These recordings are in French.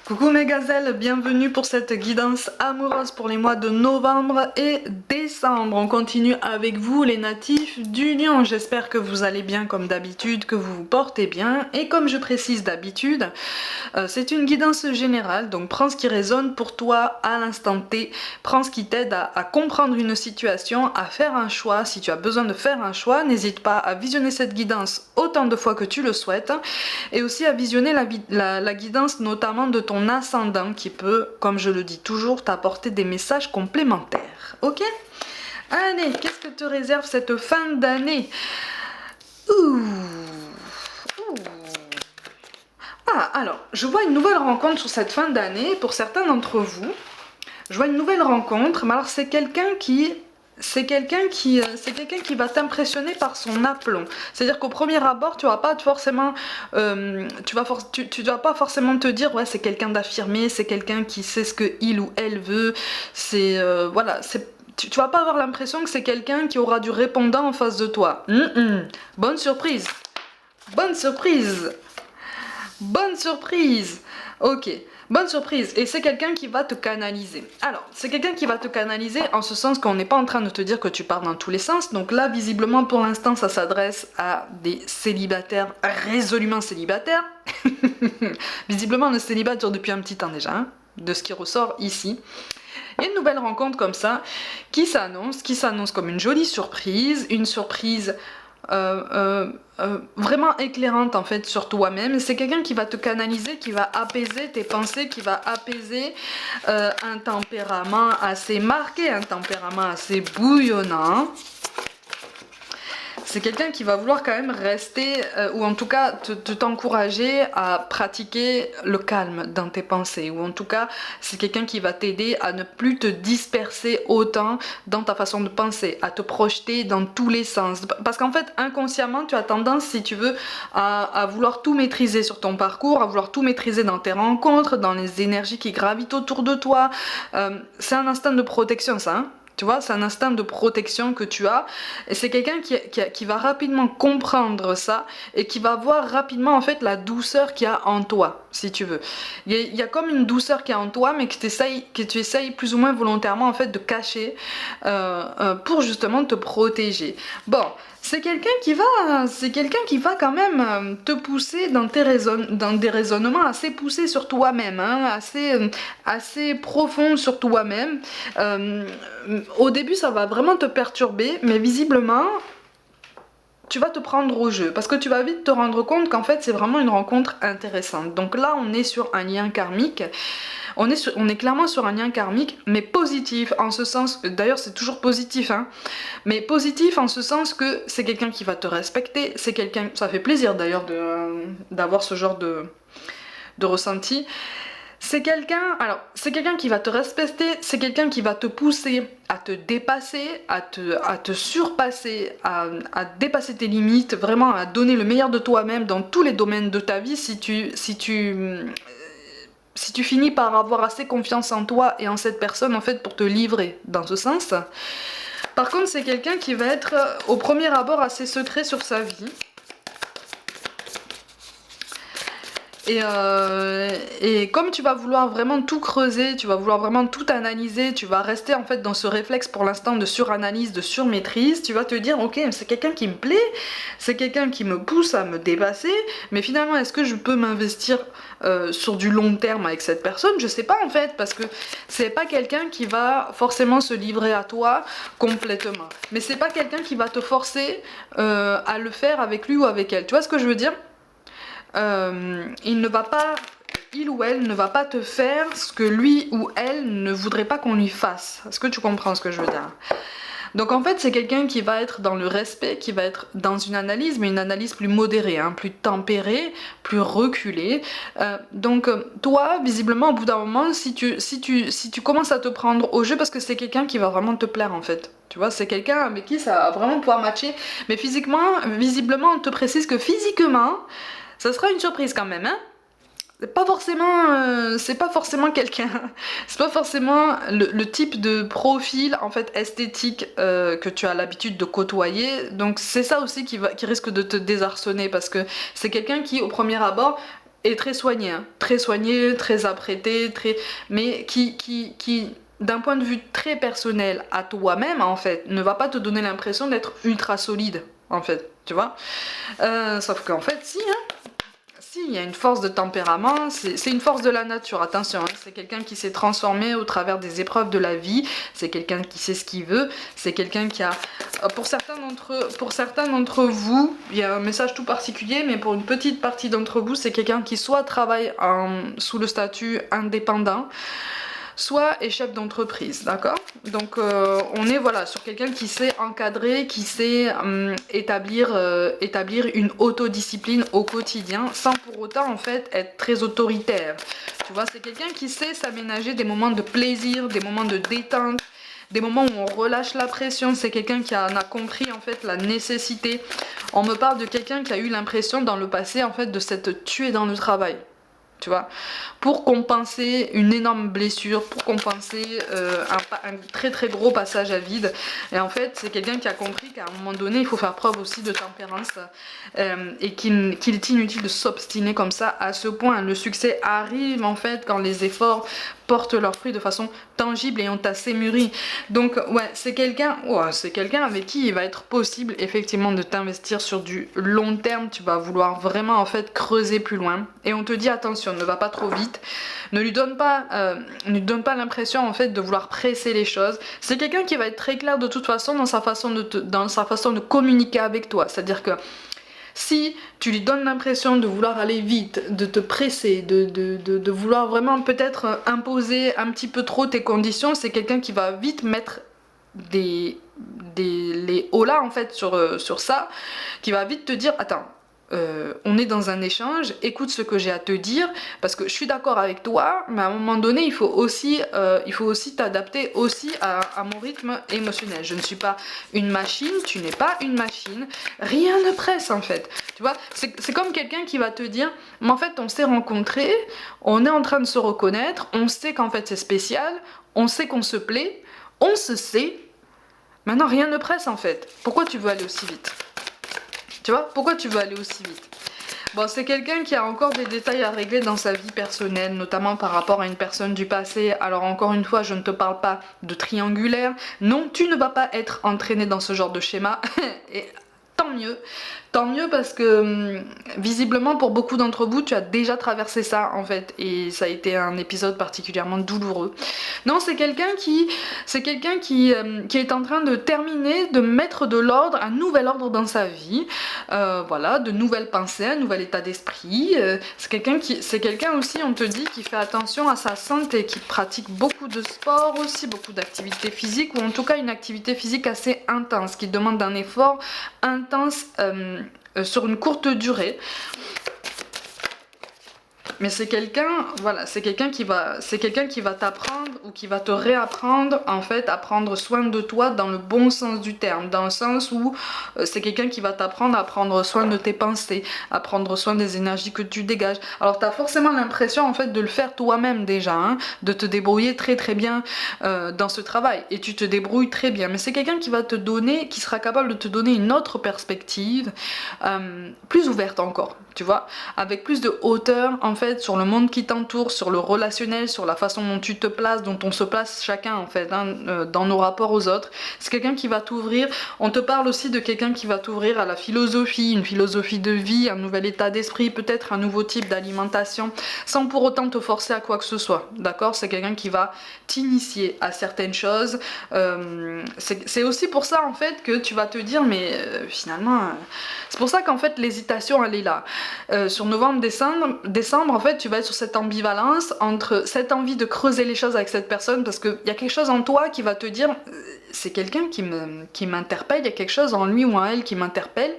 Coucou mes gazelles, bienvenue pour cette guidance amoureuse pour les mois de novembre et décembre. On continue avec vous les natifs du Lion. J'espère que vous allez bien comme d'habitude, que vous vous portez bien. Et comme je précise d'habitude, c'est une guidance générale, donc prends ce qui résonne pour toi à l'instant T. Prends ce qui t'aide à comprendre une situation, à faire un choix. Si tu as besoin de faire un choix, n'hésite pas à visionner cette guidance autant de fois que tu le souhaites. Et aussi à visionner la guidance notamment de ton ascendant qui peut, comme je le dis toujours, t'apporter des messages complémentaires. Ok? Allez, qu'est-ce que te réserve cette fin d'année? Ah, alors, je vois une nouvelle rencontre sur cette fin d'année pour certains d'entre vous. Je vois une nouvelle rencontre, mais alors c'est quelqu'un qui va t'impressionner par son aplomb. C'est-à-dire qu'au premier abord, tu vas pas forcément, tu dois pas forcément te dire ouais c'est quelqu'un d'affirmé, c'est quelqu'un qui sait ce que il ou elle veut. Voilà, tu vas pas avoir l'impression que c'est quelqu'un qui aura du répondant en face de toi. Bonne surprise, bonne surprise, bonne surprise. Ok. Bonne surprise, et c'est quelqu'un qui va te canaliser. Alors, c'est quelqu'un qui va te canaliser en ce sens qu'on n'est pas en train de te dire que tu pars dans tous les sens. Donc là, visiblement, pour l'instant, ça s'adresse à des célibataires résolument célibataires. Visiblement, le célibat dure depuis un petit temps déjà, hein, de ce qui ressort ici. Il y a une nouvelle rencontre comme ça qui s'annonce comme une jolie surprise, une surprise vraiment éclairante en fait sur toi-même. C'est quelqu'un qui va te canaliser, qui va apaiser tes pensées, qui va apaiser un tempérament assez marqué, un tempérament assez bouillonnant. C'est quelqu'un qui va vouloir quand même rester, ou en tout cas t'encourager à pratiquer le calme dans tes pensées, ou en tout cas c'est quelqu'un qui va t'aider à ne plus te disperser autant dans ta façon de penser, à te projeter dans tous les sens. Parce qu'en fait inconsciemment tu as tendance, si tu veux, à vouloir tout maîtriser sur ton parcours, à vouloir tout maîtriser dans tes rencontres, dans les énergies qui gravitent autour de toi. C'est un instinct de protection ça, hein. Tu vois, c'est un instinct de protection que tu as, et c'est quelqu'un qui va rapidement comprendre ça, et qui va voir rapidement en fait la douceur qu'il y a en toi, si tu veux. Il y a comme une douceur qu'il y a en toi, mais que tu essayes plus ou moins volontairement en fait de cacher pour justement te protéger. Bon, c'est quelqu'un qui va quand même te pousser dans des raisonnements assez poussés sur toi-même, hein, assez profonds sur toi-même. Au début, ça va vraiment te perturber, mais visiblement, tu vas te prendre au jeu, parce que tu vas vite te rendre compte qu'en fait, c'est vraiment une rencontre intéressante. Donc là, on est sur un lien karmique. On est clairement sur un lien karmique, mais positif, en ce sens, d'ailleurs c'est toujours positif, hein, mais positif en ce sens que c'est quelqu'un qui va te respecter, c'est quelqu'un, ça fait plaisir d'ailleurs d'avoir ce genre de ressenti. C'est quelqu'un qui va te respecter, c'est quelqu'un qui va te pousser à te dépasser, à te surpasser, à dépasser tes limites, vraiment à donner le meilleur de toi-même dans tous les domaines de ta vie si tu finis par avoir assez confiance en toi et en cette personne en fait pour te livrer dans ce sens. Par contre, c'est quelqu'un qui va être au premier abord assez secret sur sa vie. Et comme tu vas vouloir vraiment tout creuser, tu vas vouloir vraiment tout analyser, tu vas rester en fait dans ce réflexe pour l'instant de suranalyse, de surmaîtrise, tu vas te dire ok c'est quelqu'un qui me plaît, c'est quelqu'un qui me pousse à me dépasser, mais finalement est-ce que je peux m'investir sur du long terme avec cette personne? Je sais pas en fait, parce que c'est pas quelqu'un qui va forcément se livrer à toi complètement, mais c'est pas quelqu'un qui va te forcer à le faire avec lui ou avec elle, tu vois ce que je veux dire? Il ou elle ne va pas te faire ce que lui ou elle ne voudrait pas qu'on lui fasse. Est-ce que tu comprends ce que je veux dire? Donc en fait c'est quelqu'un qui va être dans le respect, qui va être dans une analyse, mais une analyse plus modérée, hein, plus tempérée, plus reculée. Toi, visiblement, au bout d'un moment, si tu commences à te prendre au jeu, parce que c'est quelqu'un qui va vraiment te plaire en fait. Tu vois, c'est quelqu'un avec qui ça va vraiment pouvoir matcher. Mais physiquement, visiblement, on te précise que physiquement, ça sera une surprise quand même, hein. C'est pas forcément quelqu'un, c'est pas forcément le type de profil en fait esthétique que tu as l'habitude de côtoyer. Donc c'est ça aussi qui risque de te désarçonner, parce que c'est quelqu'un qui au premier abord et très soigné, hein. Très soigné, très apprêté, mais qui d'un point de vue très personnel à toi-même en fait, ne va pas te donner l'impression d'être ultra solide en fait, tu vois. Sauf qu'en fait, si, hein. Si, il y a une force de tempérament, c'est une force de la nature, attention, hein. C'est quelqu'un qui s'est transformé au travers des épreuves de la vie, c'est quelqu'un qui sait ce qu'il veut, c'est quelqu'un qui a... Pour certains d'entre vous, il y a un message tout particulier, mais pour une petite partie d'entre vous, c'est quelqu'un qui soit travaille sous le statut indépendant, soit est chef d'entreprise, d'accord? Donc on est voilà sur quelqu'un qui sait encadrer, qui sait établir une autodiscipline au quotidien, sans pour autant en fait être très autoritaire. Tu vois, c'est quelqu'un qui sait s'aménager des moments de plaisir, des moments de détente, des moments où on relâche la pression. C'est quelqu'un qui en a compris en fait la nécessité. On me parle de quelqu'un qui a eu l'impression dans le passé en fait de s'être tué dans le travail. Tu vois, pour compenser une énorme blessure, pour compenser un très très gros passage à vide. Et en fait, c'est quelqu'un qui a compris qu'à un moment donné, il faut faire preuve aussi de tempérance et qu'il est inutile de s'obstiner comme ça à ce point. Le succès arrive en fait quand les efforts portent leurs fruits de façon tangible et ont assez mûri. Donc ouais, c'est quelqu'un avec qui il va être possible effectivement de t'investir sur du long terme. Tu vas vouloir vraiment en fait creuser plus loin. Et on te dit attention, ne va pas trop vite, ne lui donne pas l'impression en fait de vouloir presser les choses. C'est quelqu'un qui va être très clair de toute façon dans sa façon de communiquer avec toi. C'est-à-dire que si tu lui donnes l'impression de vouloir aller vite, de te presser, de vouloir vraiment peut-être imposer un petit peu trop tes conditions, c'est quelqu'un qui va vite mettre les hauts là en fait sur ça, qui va vite te dire attends, on est dans un échange, écoute ce que j'ai à te dire, parce que je suis d'accord avec toi, mais à un moment donné, il faut aussi t'adapter aussi à mon rythme émotionnel. Je ne suis pas une machine, tu n'es pas une machine, rien ne presse en fait. Tu vois, c'est comme quelqu'un qui va te dire, mais en fait, on s'est rencontrés, on est en train de se reconnaître, on sait qu'en fait c'est spécial, on sait qu'on se plaît, on se sait, maintenant rien ne presse en fait. Pourquoi tu veux aller aussi vite ? Tu vois, pourquoi tu veux aller aussi vite? Bon, c'est quelqu'un qui a encore des détails à régler dans sa vie personnelle, notamment par rapport à une personne du passé. Alors encore une fois, je ne te parle pas de triangulaire. Non, tu ne vas pas être entraîné dans ce genre de schéma. Et tant mieux. Tant mieux parce que visiblement pour beaucoup d'entre vous tu as déjà traversé ça en fait et ça a été un épisode particulièrement douloureux. Non, c'est quelqu'un qui est en train de terminer, de mettre de l'ordre, un nouvel ordre dans sa vie, voilà, de nouvelles pensées, un nouvel état d'esprit. C'est quelqu'un aussi, on te dit, qui fait attention à sa santé, qui pratique beaucoup de sport aussi, beaucoup d'activités physiques ou en tout cas une activité physique assez intense, qui demande un effort intense sur une courte durée. Mais c'est quelqu'un, voilà, c'est quelqu'un qui va t'apprendre ou qui va te réapprendre en fait à prendre soin de toi dans le bon sens du terme, dans le sens où c'est quelqu'un qui va t'apprendre à prendre soin de tes pensées, à prendre soin des énergies que tu dégages. Alors t'as forcément l'impression en fait de le faire toi-même déjà, hein, de te débrouiller très très bien dans ce travail et tu te débrouilles très bien. Mais c'est quelqu'un qui va te donner, qui sera capable de te donner une autre perspective, plus ouverte encore, tu vois, avec plus de hauteur en fait sur le monde qui t'entoure, sur le relationnel, sur la façon dont tu te places, dont on se place chacun en fait, hein, dans nos rapports aux autres. C'est quelqu'un qui va t'ouvrir. On te parle aussi de quelqu'un qui va t'ouvrir à la philosophie, une philosophie de vie, un nouvel état d'esprit, peut-être un nouveau type d'alimentation, sans pour autant te forcer à quoi que ce soit, d'accord? C'est quelqu'un qui va t'initier à certaines choses. C'est aussi pour ça en fait que tu vas te dire mais finalement c'est pour ça qu'en fait l'hésitation elle est là. Sur novembre, décembre en fait tu vas être sur cette ambivalence entre cette envie de creuser les choses avec cette personne parce qu'il y a quelque chose en toi qui va te dire c'est quelqu'un qui m'interpelle, il y a quelque chose en lui ou en elle qui m'interpelle.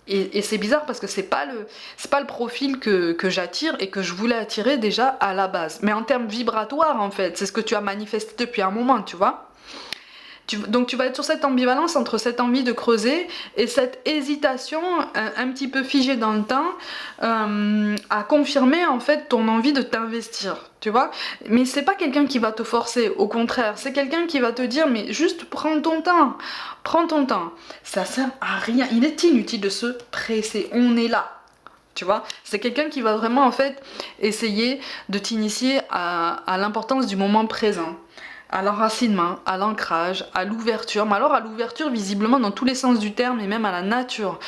Et c'est bizarre parce que c'est pas le profil que j'attire et que je voulais attirer déjà à la base. Mais en termes vibratoires en fait, c'est ce que tu as manifesté depuis un moment, tu vois. Donc tu vas être sur cette ambivalence entre cette envie de creuser et cette hésitation un petit peu figée dans le temps à confirmer en fait ton envie de t'investir, tu vois. Mais c'est pas quelqu'un qui va te forcer, au contraire, c'est quelqu'un qui va te dire mais juste prends ton temps, ça sert à rien, il est inutile de se presser, on est là. tu vois. C'est quelqu'un qui va vraiment en fait essayer de t'initier à l'importance du moment présent, à l'enracinement, à l'ancrage, à l'ouverture, mais alors à l'ouverture visiblement dans tous les sens du terme et même à la nature,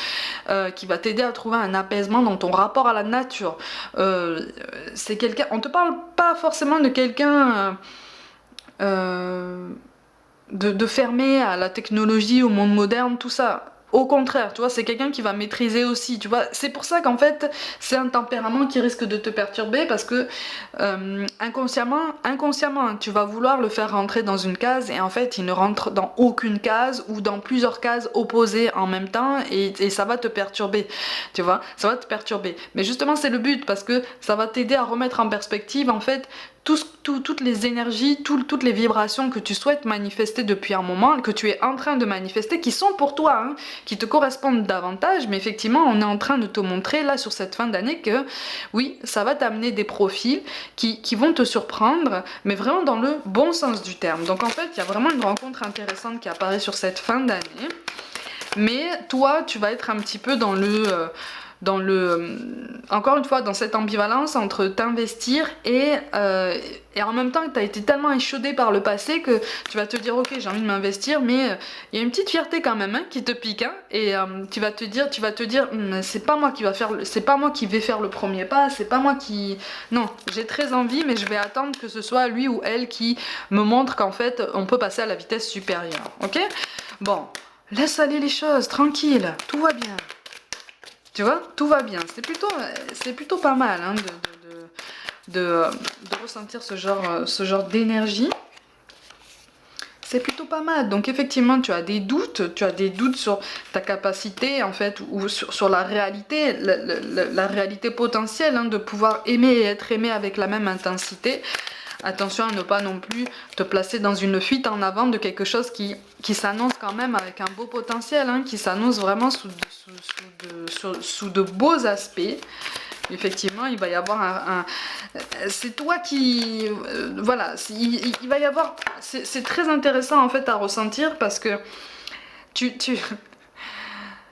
qui va t'aider à trouver un apaisement dans ton rapport à la nature. C'est quelqu'un, on te parle pas forcément de quelqu'un de fermé à la technologie, au monde moderne, tout ça. Au contraire, tu vois, c'est quelqu'un qui va maîtriser aussi, tu vois. C'est pour ça qu'en fait, c'est un tempérament qui risque de te perturber parce que inconsciemment, tu vas vouloir le faire rentrer dans une case et en fait, il ne rentre dans aucune case ou dans plusieurs cases opposées en même temps et ça va te perturber, tu vois. Ça va te perturber. Mais justement, c'est le but parce que ça va t'aider à remettre en perspective, en fait, toutes les énergies, toutes les vibrations que tu souhaites manifester depuis un moment, que tu es en train de manifester, qui sont pour toi, hein, qui te correspondent davantage, mais effectivement, on est en train de te montrer, là, sur cette fin d'année, que oui, ça va t'amener des profils qui vont te surprendre, mais vraiment dans le bon sens du terme. Donc en fait, il y a vraiment une rencontre intéressante qui apparaît sur cette fin d'année, mais toi, tu vas être un petit peu encore une fois, dans cette ambivalence entre t'investir et en même temps tu as été tellement échaudé par le passé que tu vas te dire ok, j'ai envie de m'investir, mais il y a une petite fierté quand même, hein, qui te pique, hein, et tu vas te dire c'est pas moi qui c'est pas moi qui vais faire le premier pas, c'est pas moi qui, non, j'ai très envie, mais je vais attendre que ce soit lui ou elle qui me montre qu'en fait on peut passer à la vitesse supérieure. Ok, bon, laisse aller les choses, tranquille, tout va bien. Tu vois, tout va bien. C'est plutôt pas mal, hein, de ressentir ce genre d'énergie. C'est plutôt pas mal. Donc effectivement, tu as des doutes sur ta capacité, en fait, ou sur la réalité, la réalité potentielle, hein, de pouvoir aimer et être aimé avec la même intensité. Attention à ne pas non plus te placer dans une fuite en avant de quelque chose qui s'annonce quand même avec un beau potentiel, hein, qui s'annonce vraiment sous de beaux aspects. Effectivement, il va y avoir c'est toi qui... voilà, il va y avoir... C'est très intéressant en fait à ressentir parce que tu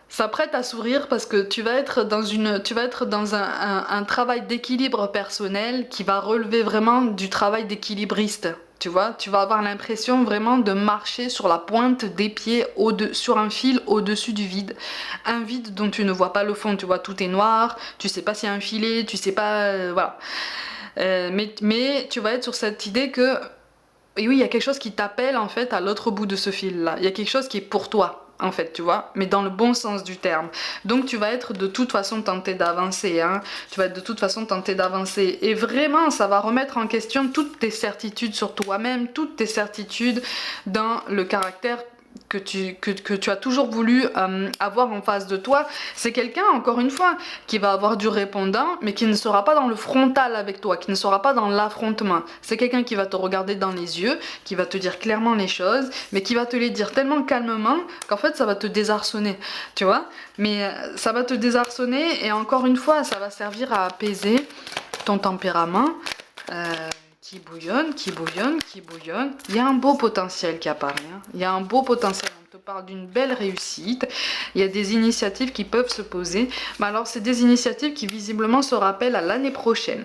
ça prête à sourire parce que tu vas être dans un travail d'équilibre personnel qui va relever vraiment du travail d'équilibriste. Tu vois, tu vas avoir l'impression vraiment de marcher sur la pointe des pieds sur un fil au-dessus du vide. Un vide dont tu ne vois pas le fond, tu vois, tout est noir, tu sais pas s'il y a un filet, tu sais pas... voilà. Mais tu vas être sur cette idée que... Et oui, il y a quelque chose qui t'appelle en fait à l'autre bout de ce fil-là. Il y a quelque chose qui est pour toi. En fait, tu vois, mais dans le bon sens du terme. Donc tu vas être de toute façon tenté d'avancer, hein. Tu vas être de toute façon tenté d'avancer. Et vraiment, ça va remettre en question toutes tes certitudes sur toi-même, toutes tes certitudes dans le caractère que tu as toujours voulu avoir en face de toi. C'est quelqu'un, encore une fois, qui va avoir du répondant, mais qui ne sera pas dans le frontal avec toi, qui ne sera pas dans l'affrontement. C'est quelqu'un qui va te regarder dans les yeux, qui va te dire clairement les choses, mais qui va te les dire tellement calmement qu'en fait ça va te désarçonner, tu vois. Mais ça va te désarçonner et encore une fois, ça va servir à apaiser ton tempérament. Qui bouillonne, qui bouillonne, qui bouillonne. Il y a un beau potentiel qui apparaît, hein. Il y a un beau potentiel. On te parle d'une belle réussite. Il y a des initiatives qui peuvent se poser. Mais alors, c'est des initiatives qui visiblement se rappellent à l'année prochaine.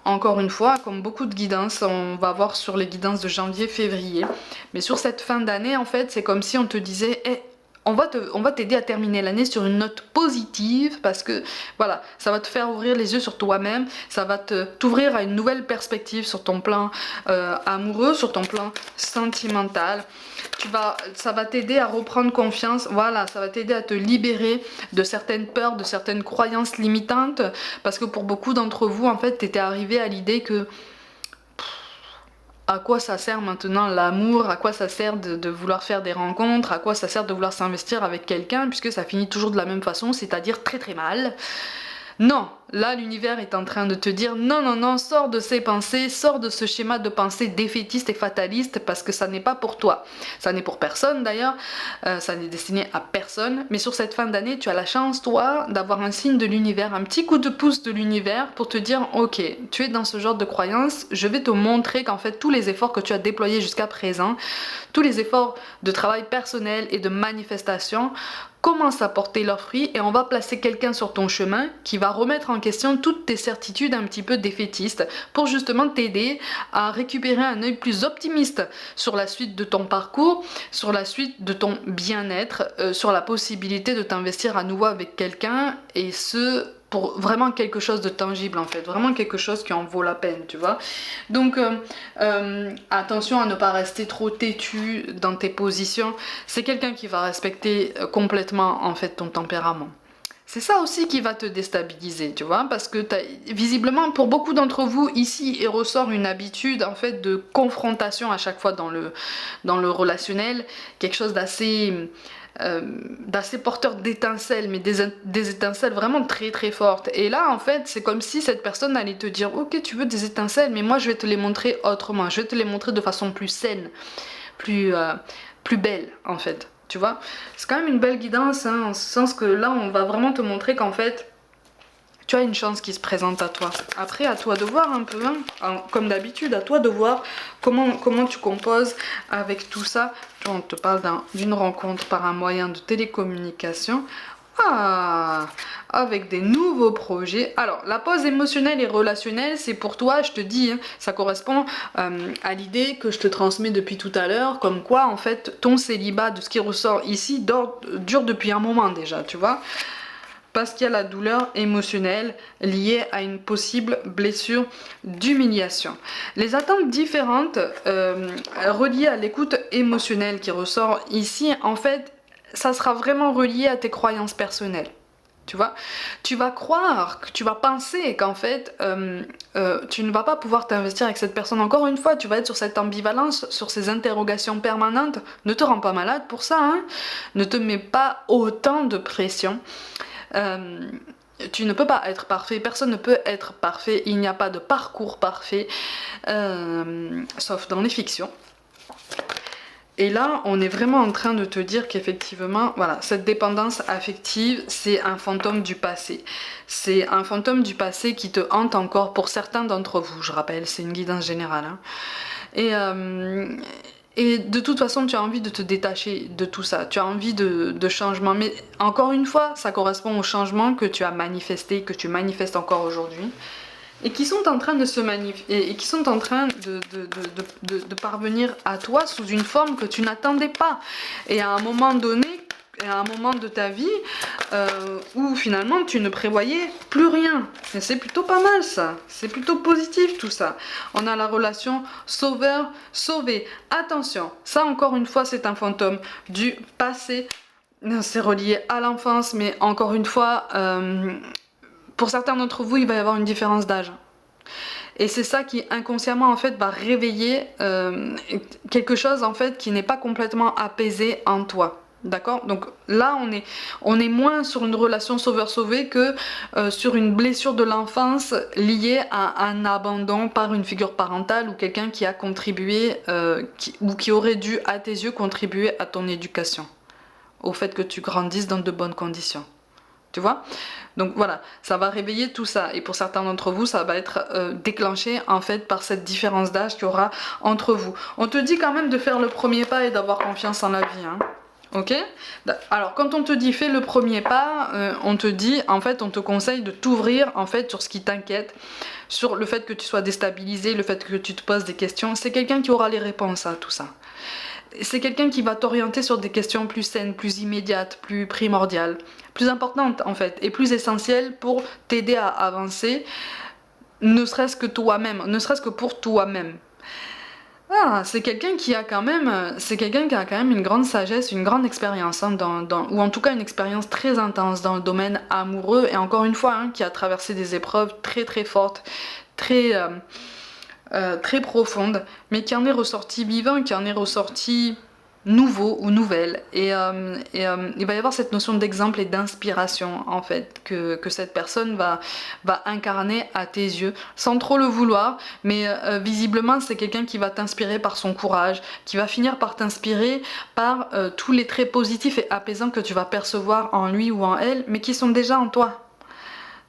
Encore une fois, comme beaucoup de guidances, on va voir sur les guidances de janvier, février. Mais sur cette fin d'année, en fait, c'est comme si on te disait hey, on va t'aider à terminer l'année sur une note positive parce que voilà, ça va te faire ouvrir les yeux sur toi-même, ça va t'ouvrir à une nouvelle perspective sur ton plan amoureux, sur ton plan sentimental. Ça va t'aider à reprendre confiance, voilà, ça va t'aider à te libérer de certaines peurs, de certaines croyances limitantes parce que pour beaucoup d'entre vous, en fait, t'étais arrivé à l'idée que à quoi ça sert maintenant l'amour, à quoi ça sert de vouloir faire des rencontres, à quoi ça sert de vouloir s'investir avec quelqu'un puisque ça finit toujours de la même façon, c'est-à-dire très très mal. Non, là l'univers est en train de te dire non, non, non, sors de ces pensées, sors de ce schéma de pensée défaitiste et fataliste parce que ça n'est pas pour toi. Ça n'est pour personne d'ailleurs, ça n'est destiné à personne, mais sur cette fin d'année, tu as la chance, toi, d'avoir un signe de l'univers, un petit coup de pouce de l'univers pour te dire ok, tu es dans ce genre de croyance, je vais te montrer qu'en fait tous les efforts que tu as déployés jusqu'à présent, tous les efforts de travail personnel et de manifestation commencent à porter leurs fruits et on va placer quelqu'un sur ton chemin qui va remettre en question toutes tes certitudes un petit peu défaitistes pour justement t'aider à récupérer un œil plus optimiste sur la suite de ton parcours, sur la suite de ton bien-être, sur la possibilité de t'investir à nouveau avec quelqu'un et ce pour vraiment quelque chose de tangible en fait, vraiment quelque chose qui en vaut la peine, tu vois. Donc attention à ne pas rester trop têtu dans tes positions, c'est quelqu'un qui va respecter complètement en fait ton tempérament. C'est ça aussi qui va te déstabiliser, tu vois, parce que visiblement pour beaucoup d'entre vous ici il ressort une habitude en fait de confrontation à chaque fois dans le relationnel, quelque chose d'assez porteur d'étincelles, mais des étincelles vraiment très très fortes. Et là en fait c'est comme si cette personne allait te dire ok tu veux des étincelles mais moi je vais te les montrer autrement, je vais te les montrer de façon plus saine, plus belle en fait. Tu vois, c'est quand même une belle guidance, hein, en ce sens que là on va vraiment te montrer qu'en fait tu as une chance qui se présente à toi. Après à toi de voir un peu, hein, comme d'habitude, à toi de voir comment tu composes avec tout ça. On te parle d'une rencontre par un moyen de télécommunication. Ah, avec des nouveaux projets. Alors, la pause émotionnelle et relationnelle, c'est pour toi, je te dis, hein, ça correspond à l'idée que je te transmets depuis tout à l'heure, comme quoi, en fait, ton célibat, de ce qui ressort ici, dure depuis un moment déjà, tu vois. Parce qu'il y a la douleur émotionnelle liée à une possible blessure d'humiliation. Les attentes différentes reliées à l'écoute émotionnelle qui ressort ici, en fait, ça sera vraiment relié à tes croyances personnelles. Tu vois, tu vas croire, tu vas penser qu'en fait, tu ne vas pas pouvoir t'investir avec cette personne. Encore une fois, tu vas être sur cette ambivalence, sur ces interrogations permanentes. Ne te rends pas malade pour ça, hein. Ne te mets pas autant de pression. Tu ne peux pas être parfait, personne ne peut être parfait, il n'y a pas de parcours parfait, sauf dans les fictions. Et là, on est vraiment en train de te dire qu'effectivement, voilà, cette dépendance affective, c'est un fantôme du passé. C'est un fantôme du passé qui te hante encore pour certains d'entre vous, je rappelle, c'est une guidance générale. Hein. Et de toute façon, tu as envie de te détacher de tout ça, tu as envie de changement. Mais encore une fois, ça correspond au changement que tu as manifesté, que tu manifestes encore aujourd'hui. Et qui sont en train de se manifester, et qui sont en train de parvenir à toi sous une forme que tu n'attendais pas. Et à un moment donné, à un moment de ta vie, où finalement tu ne prévoyais plus rien. Et c'est plutôt pas mal ça, c'est plutôt positif tout ça. On a la relation sauveur-sauvé. Attention, ça encore une fois c'est un fantôme du passé. C'est relié à l'enfance, mais encore une fois... pour certains d'entre vous, il va y avoir une différence d'âge. Et c'est ça qui inconsciemment en fait va réveiller quelque chose en fait qui n'est pas complètement apaisé en toi. D'accord? Donc là on est moins sur une relation sauveur-sauvé que sur une blessure de l'enfance liée à un abandon par une figure parentale ou quelqu'un qui a contribué ou qui aurait dû à tes yeux contribuer à ton éducation, au fait que tu grandisses dans de bonnes conditions. Tu vois? Donc voilà, ça va réveiller tout ça. Et pour certains d'entre vous, ça va être déclenché en fait par cette différence d'âge qu'il y aura entre vous. On te dit quand même de faire le premier pas et d'avoir confiance en la vie. Hein. Ok? Alors quand on te dit fais le premier pas, on te dit, en fait, on te conseille de t'ouvrir en fait sur ce qui t'inquiète, sur le fait que tu sois déstabilisé, le fait que tu te poses des questions. C'est quelqu'un qui aura les réponses à tout ça. C'est quelqu'un qui va t'orienter sur des questions plus saines, plus immédiates, plus primordiales, plus importantes en fait, et plus essentielles pour t'aider à avancer, ne serait-ce que toi-même, ne serait-ce que pour toi-même. Ah, c'est quelqu'un qui a quand même, une grande sagesse, une grande expérience, hein, ou en tout cas une expérience très intense dans le domaine amoureux, et encore une fois, hein, qui a traversé des épreuves très très fortes, très profonde, mais qui en est ressorti vivant, qui en est ressorti nouveau ou nouvelle. Et il va y avoir cette notion d'exemple et d'inspiration, en fait, que cette personne va incarner à tes yeux, sans trop le vouloir, mais visiblement c'est quelqu'un qui va t'inspirer par son courage, qui va finir par t'inspirer par tous les traits positifs et apaisants que tu vas percevoir en lui ou en elle, mais qui sont déjà en toi.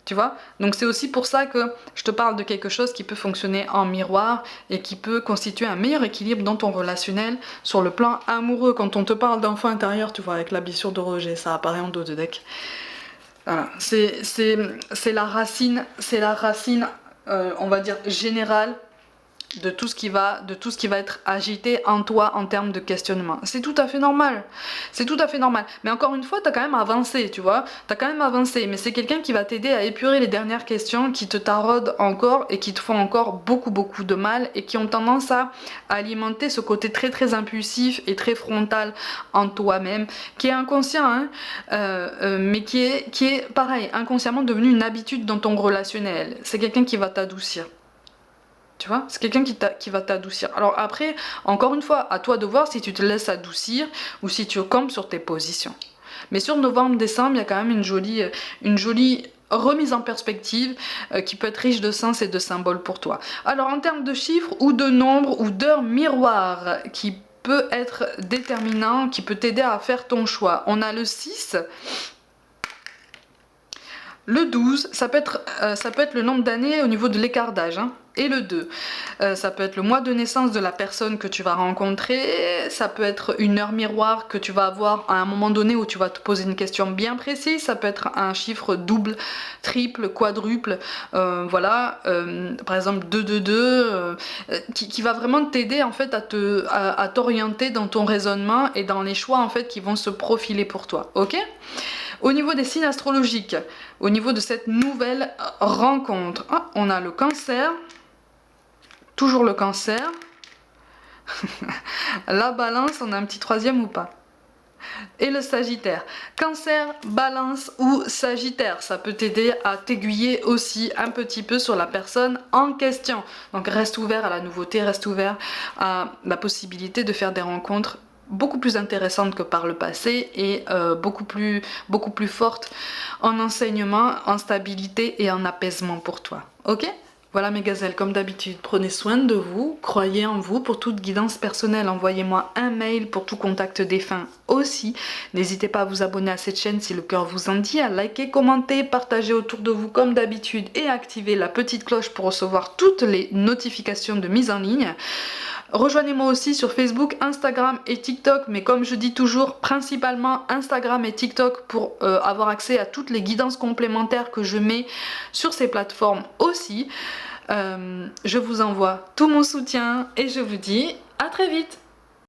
Tu vois? Donc c'est aussi pour ça que je te parle de quelque chose qui peut fonctionner en miroir et qui peut constituer un meilleur équilibre dans ton relationnel sur le plan amoureux. Quand on te parle d'enfant intérieur, tu vois, avec la blessure de rejet, ça apparaît en dos de deck. Voilà, c'est la racine, on va dire, générale de tout ce qui va être agité en toi en termes de questionnement. C'est tout à fait normal. C'est tout à fait normal. Mais encore une fois, t'as quand même avancé, tu vois. T'as quand même avancé. Mais c'est quelqu'un qui va t'aider à épurer les dernières questions qui te taraudent encore et qui te font encore beaucoup de mal et qui ont tendance à alimenter ce côté très impulsif et très frontal en toi-même, qui est inconscient, hein, mais qui est pareil, inconsciemment devenu une habitude dans ton relationnel. C'est quelqu'un qui va t'adoucir. Tu vois, c'est quelqu'un qui va t'adoucir. Alors après, encore une fois, à toi de voir si tu te laisses adoucir ou si tu campes sur tes positions. Mais sur novembre-décembre, il y a quand même une jolie remise en perspective qui peut être riche de sens et de symboles pour toi. Alors en termes de chiffres ou de nombres ou d'heures miroirs qui peut être déterminant, qui peut t'aider à faire ton choix. On a le 6. Le 12, ça peut être le nombre d'années au niveau de l'écart d'âge, hein. Et le 2, ça peut être le mois de naissance de la personne que tu vas rencontrer, ça peut être une heure miroir que tu vas avoir à un moment donné où tu vas te poser une question bien précise, ça peut être un chiffre double, triple, quadruple, voilà, par exemple 222, qui va vraiment t'aider en fait à t'orienter dans ton raisonnement et dans les choix en fait qui vont se profiler pour toi, ok ? Au niveau des signes astrologiques, au niveau de cette nouvelle rencontre, on a le cancer, toujours le cancer, la balance, on a un petit troisième ou pas? Et le sagittaire. Cancer, balance ou sagittaire, ça peut t'aider à t'aiguiller aussi un petit peu sur la personne en question. Donc reste ouvert à la nouveauté, reste ouvert à la possibilité de faire des rencontres beaucoup plus intéressantes que par le passé et beaucoup plus fortes en enseignement, en stabilité et en apaisement pour toi. Ok ? Voilà mes gazelles, comme d'habitude, prenez soin de vous, croyez en vous. Pour toute guidance personnelle, envoyez-moi un mail. Pour tout contact défunt aussi. N'hésitez pas à vous abonner à cette chaîne si le cœur vous en dit, à liker, commenter, partager autour de vous comme d'habitude et activer la petite cloche pour recevoir toutes les notifications de mise en ligne. Rejoignez-moi aussi sur Facebook, Instagram et TikTok, mais comme je dis toujours, principalement Instagram et TikTok pour avoir accès à toutes les guidances complémentaires que je mets sur ces plateformes aussi. Je vous envoie tout mon soutien et je vous dis à très vite.